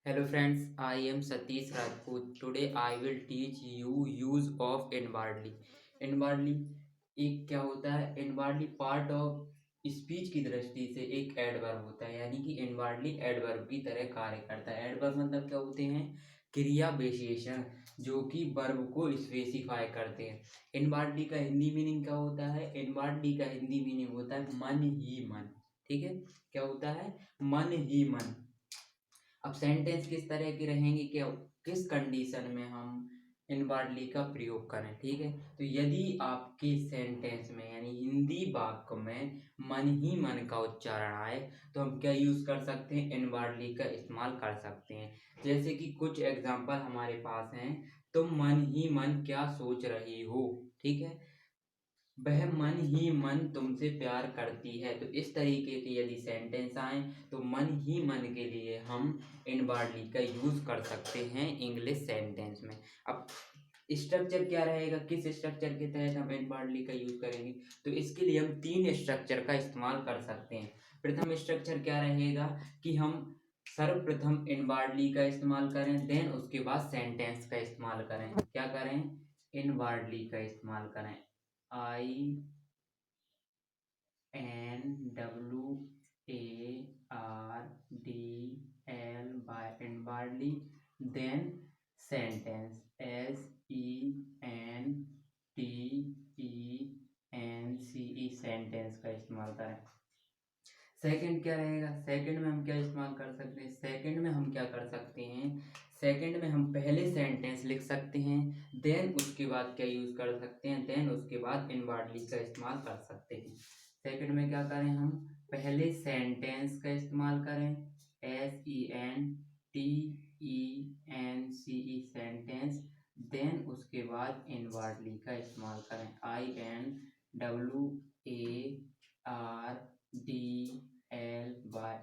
Hello friends, I am Satish Rajput. Today I will teach you use of inwardly. Inwardly एक क्या होता है? Inwardly part of speech की दृष्टि से एक एडवर्ब होता है, यानी कि इनवार्डली एडवर्ब की तरह कार्य करता है। एडवर्ब मतलब क्या होते हैं? क्रिया विशेषण जो कि वर्ब को स्पेसिफाई करते हैं। इनवार्डली का हिंदी मीनिंग क्या होता है? इनवार्डली का हिंदी मीनिंग होता है मन ही मन। ठीक है, क्या होता है? मन ही मन। अब सेंटेंस किस तरह के रहेंगे, क्या किस कंडीशन में हम इनवर्डली का प्रयोग करें? ठीक है, तो यदि आपके सेंटेंस में यानी हिंदी वाक्य में मन ही मन का उच्चारण आए तो हम क्या यूज कर सकते हैं? इनवर्डली का इस्तेमाल कर सकते हैं। जैसे कि कुछ एग्जांपल हमारे पास हैं। तुम मन ही मन क्या सोच रही हो? ठीक है, वह मन ही मन तुमसे प्यार करती है। तो इस तरीके के यदि सेंटेंस आए तो मन ही मन के लिए हम इनवर्डली का यूज कर सकते हैं इंग्लिश सेंटेंस में। अब स्ट्रक्चर क्या रहेगा, किस स्ट्रक्चर के तहत हम इनवर्डली का यूज करेंगे? तो इसके लिए हम तीन स्ट्रक्चर का इस्तेमाल कर सकते हैं। प्रथम स्ट्रक्चर क्या रहेगा कि हम सर्वप्रथम इनवर्डली का इस्तेमाल करें, देन उसके बाद सेंटेंस का इस्तेमाल करें। क्या करें? इनवर्डली का इस्तेमाल करें। INWARDLY then sentence SENTENCE sentence का इस्तेमाल करें। सेकंड क्या रहेगा? सेकंड में हम क्या इस्तेमाल कर सकते हैं? सेकंड में हम क्या कर सकते हैं? सेकंड में हम पहले सेंटेंस लिख सकते हैं, देन उसके बाद क्या यूज कर सकते हैं? देन उसके बाद इनवर्डली का इस्तेमाल कर सकते हैं। सेकंड में क्या करें? हम पहले सेंटेंस का इस्तेमाल करें, SENTENCE सेंटेंस, देन उसके बाद इनवर्डली का इस्तेमाल करें, INWARDLY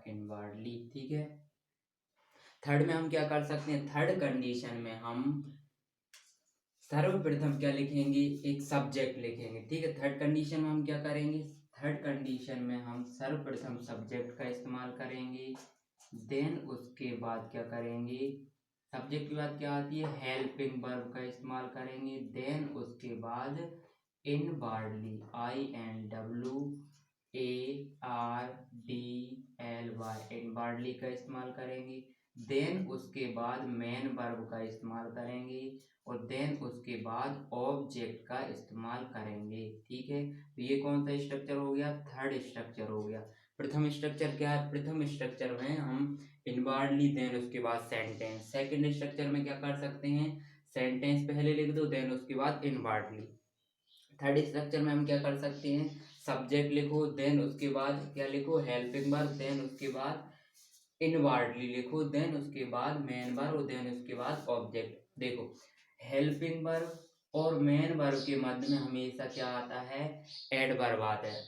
इनवर्डली। ठीक है, थर्ड में हम क्या कर सकते हैं? थर्ड कंडीशन में हम सर्वप्रथम क्या लिखेंगे? एक सब्जेक्ट लिखेंगे। ठीक है, थर्ड कंडीशन में हम क्या करेंगे? थर्ड कंडीशन में हम सर्वप्रथम सब्जेक्ट का इस्तेमाल करेंगे, देन उसके बाद क्या करेंगे? सब्जेक्ट के बाद क्या आती है? हेल्पिंग वर्ब का इस्तेमाल करेंगे, देन उसके बाद इनवर्डली INWARDLY इनवर्डली का इस्तेमाल करेंगे, देन उसके बाद मेन वर्ब का इस्तेमाल करेंगे और देन उसके बाद ऑब्जेक्ट का इस्तेमाल करेंगे। ठीक है, तो ये कौन सा स्ट्रक्चर हो गया? थर्ड स्ट्रक्चर हो गया। प्रथम स्ट्रक्चर क्या है? प्रथम स्ट्रक्चर में हम इनवर्डली, देन उसके बाद सेंटेंस। सेकंड स्ट्रक्चर में क्या कर सकते हैं? सेंटेंस पहले लिख दो, देन उसके बाद इनवर्डली। थर्ड स्ट्रक्चर में हम क्या कर सकते हैं? सब्जेक्ट लिखो, देन उसके बाद क्या लिखो? हेल्पिंग वर्ब, देन उसके बाद इनवर्डली लिखो, देन उसके बाद मेन वर्ब और देन उसके बाद ऑब्जेक्ट। देखो, हेल्पिंग वर्ब और मेन वर्ब के मध्य में हमेशा क्या आता है? एडवर्ब आता है।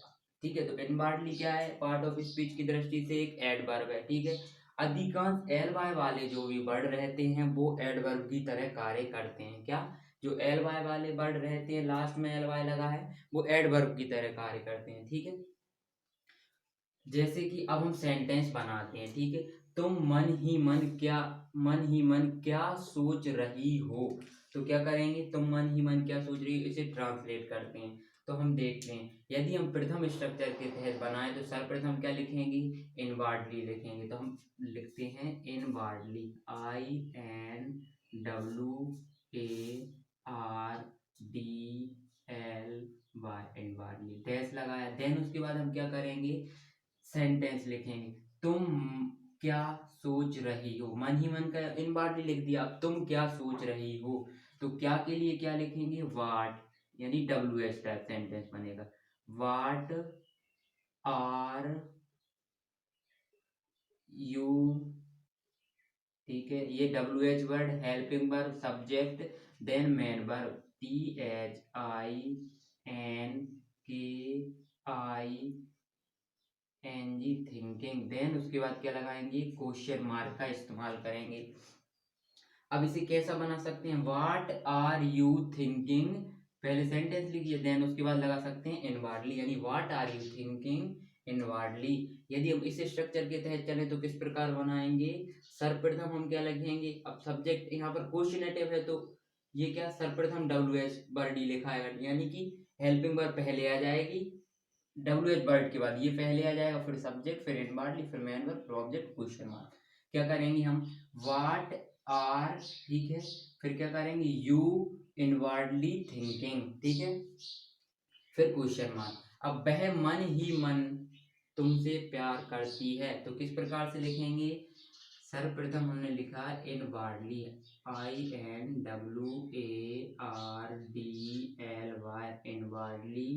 ठीक है, तो इनवर्डली क्या है? पार्ट ऑफ स्पीच की दृष्टि से एक एडवर्ब है। ठीक है, अधिकांश एल वाई वाले जो भी वर्ड रहते हैं वो एडवर्ब की तरह कार्य करते हैं। क्या? जो एल वाई वाले वर्ड रहते हैं, लास्ट में एल वाई लगा है, वो एडवर्ब की तरह कार्य करते हैं। ठीक है, जैसे कि अब हम सेंटेंस बनाते हैं। ठीक है, तुम मन ही मन क्या सोच रही हो? तो क्या करेंगे? तुम मन ही मन क्या सोच रही हो, इसे ट्रांसलेट करते हैं। तो हम देखते हैं, यदि हम प्रथम स्ट्रक्चर के तहत बनाए तो सर्वप्रथम क्या लिखेंगे? इनवर्डली लिखेंगे। तो हम लिखते हैं इनवर्डली, INWARDLY इनवर्डली, लगाया, देन उसके बाद हम क्या करेंगे? सेंटेंस लिखेंगे। तुम क्या सोच रही हो? मन ही मन का इनवर्डली लिख दिया, अब तुम क्या सोच रही हो? तो क्या के लिए क्या लिखेंगे? वाट, यानी WH टाइप सेंटेंस बनेगा। वाट आर यू, ठीक है, ये WH word, helping verb, subject, then main verb, THINKING, thinking, then उसके बाद क्या लगाएंगे? क्वेश्चन मार्क का इस्तेमाल करेंगे। अब इसे कैसा बना सकते हैं? व्हाट आर यू थिंकिंग, पहले सेंटेंस लिखिए, देन उसके बाद लगा सकते हैं इनवर्डली, यानी what are you thinking inwardly, यदि हम इस स्ट्रक्चर के तहत चलें तो किस प्रकार बनाएंगे, सर्वप्रथम हम क्या लिखेंगे, अब सब्जेक्ट यहाँ पर क्वेश्चनेटिव है तो ये क्या सर्वप्रथम WH वर्ड ही लिखा है, यानी कि हेल्पिंग वर्ब पहले आ जाएगी, WH वर्ड के बाद ये पहले आ जाएगा, फिर सब्जेक्ट, फिर इनवर्डली, फिर मेन वर्ब, फिर ऑब्जेक्ट, क्वेश्चन मार्क। क्या करेंगे हम, व्हाट आर, ठीक है, फिर क्या करेंगे, यू इनवर्डली थिंकिंग, ठीक है, फिर क्वेश्चन मार्क। अब वह मन ही मन तुमसे प्यार करती है, तो किस प्रकार से लिखेंगे, सर्वप्रथम हमने लिखा इनवर्डली, INWARDLY, इनवर्डली,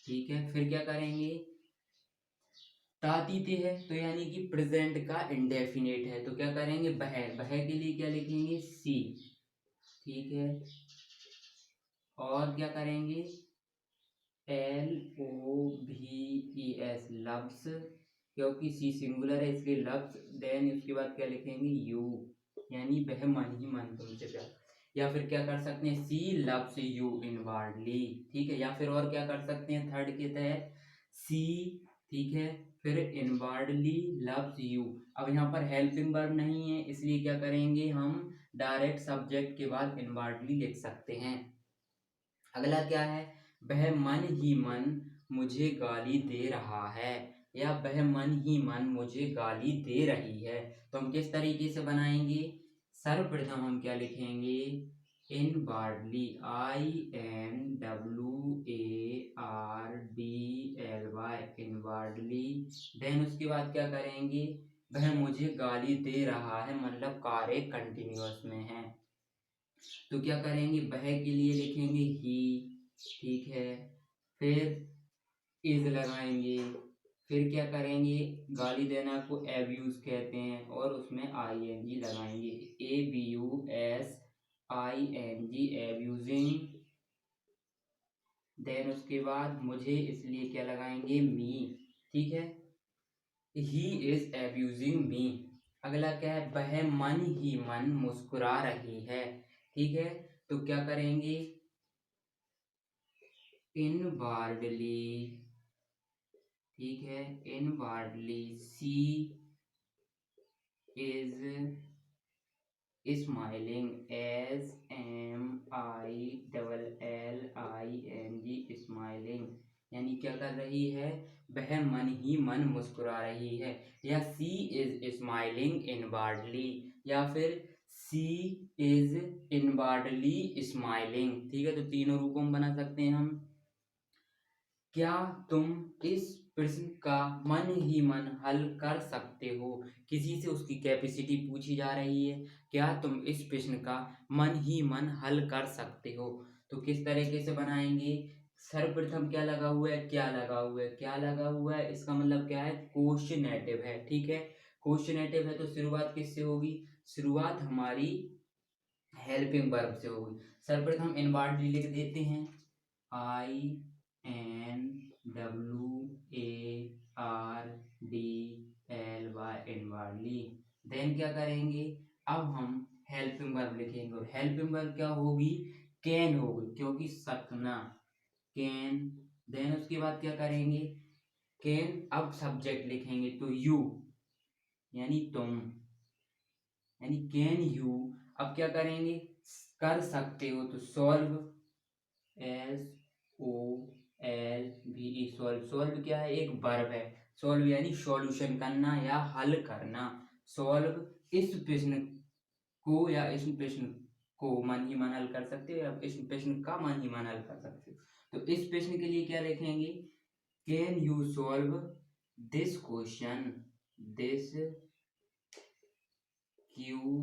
ठीक है, फिर क्या करेंगे, तातीते है तो यानी कि प्रेजेंट का इंडेफिनेट है, तो क्या करेंगे, वह के लिए क्या लिखेंगे, सी, ठीक है, और क्या करेंगे, LOVES, लव्स, क्योंकि सी सिंगुलर है इसलिए लव्स, देन उसके बाद क्या लिखेंगे, यू, यानी वह मन ही मन तुमसे प्यार, या फिर क्या कर सकते हैं, सी लव्स यू इनवर्डली, ठीक है, या फिर और क्या कर सकते हैं, थर्ड के तहत सी, ठीक है, फिर इनवर्डली लव्स यू। अब यहाँ पर हेल्पिंग वर्ब नहीं है इसलिए क्या करेंगे, हम डायरेक्ट सब्जेक्ट के बाद इनवर्डली लिख सकते हैं। अगला क्या है, वह मन ही मन मुझे गाली दे रहा है, या वह मन ही मन मुझे गाली दे रही है, तो हम किस तरीके से बनाएंगे, सर्वप्रथम हम क्या लिखेंगे, इनवर्डली, INWARDLY, इनवर्डली, देन उसके बाद क्या करेंगे, वह मुझे गाली दे रहा है, मतलब कार्य कंटिन्यूअस में है, तो क्या करेंगे, वह के लिए लिखेंगे ही, ठीक है, फिर इज लगाएंगे, फिर क्या करेंगे, गाली देना को एब्यूज कहते हैं और उसमें ING लगाएंगे, ABUSING, एब्यूजिंग, देन उसके बाद मुझे इसलिए क्या लगाएंगे, मी, ठीक है, ही इज एब्यूजिंग मी। अगला क्या है, वह मन ही मन मुस्कुरा रही है, ठीक है, तो क्या करेंगे, इनवर्डली, ठीक है, inwardly, she is smiling, SMILLING, smiling, यानी क्या कर रही है, वह मन ही मन मुस्कुरा रही है, या सी इज स्माइलिंग इनवर्डली, या फिर सी इज इनवर्डली स्माइलिंग, ठीक है, तो तीनों रूपों में बना सकते हैं हम। क्या तुम इस प्रश्न का मन ही मन हल कर सकते हो, किसी से उसकी कैपेसिटी पूछी जा रही है, क्या तुम इस प्रश्न का मन ही मन हल कर सकते हो, तो किस तरीके से बनाएंगे, सर्वप्रथम क्या लगा हुआ है, क्या लगा हुआ है, क्या लगा हुआ है, इसका मतलब क्या है, क्वेश्चनेटिव है, ठीक है, क्वेश्चनेटिव है तो शुरुआत किससे होगी, शुरुआत हमारी हेल्पिंग वर्ब से होगी, सर्वप्रथम इनवर्डली लिख देते हैं, INWARDLY, इनवर्डली, देन क्या करेंगे, अब हम हेल्पिंग वर्ब लिखेंगे, और हेल्पिंग वर्ब क्या होगी, कैन होगी, क्योंकि सकना, कैन, देन उसके बाद क्या करेंगे, कैन, अब सब्जेक्ट लिखेंगे तो यू, यानी तुम, यानी कैन यू, अब क्या करेंगे, कर सकते हो तो सॉल्व, SOLVE, सॉल्व, सॉल्व क्या है, एक वर्ब है, सॉल्व यानी सॉल्यूशन करना या हल करना, सॉल्व इस प्रश्न को या इस प्रश्न को मन ही मन हल कर सकते हो, या इस प्रश्न का मन ही मन हल कर सकते हो, तो इस प्रश्न के लिए क्या लिखेंगे, can you solve this question, this QUESTION,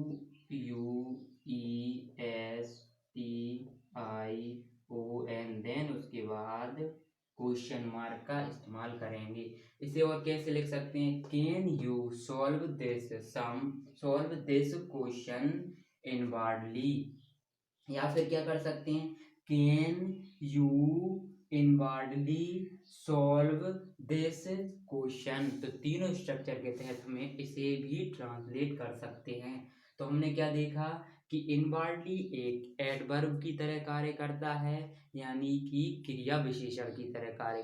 then उसके बाद क्वेश्चन मार्क का इस्तेमाल करेंगे। इसे और कैसे लिख सकते हैं, can you solve this question inwardly, या फिर क्या कर सकते हैं, can you inwardly solve this question, तो तीनों स्ट्रक्चर के तहत हमें इसे भी ट्रांसलेट कर सकते हैं। तो हमने क्या देखा कि इनवर्डली एक एडवर्ब की तरह कार्य करता है, यानी कि क्रिया विशेषण की तरह कार्य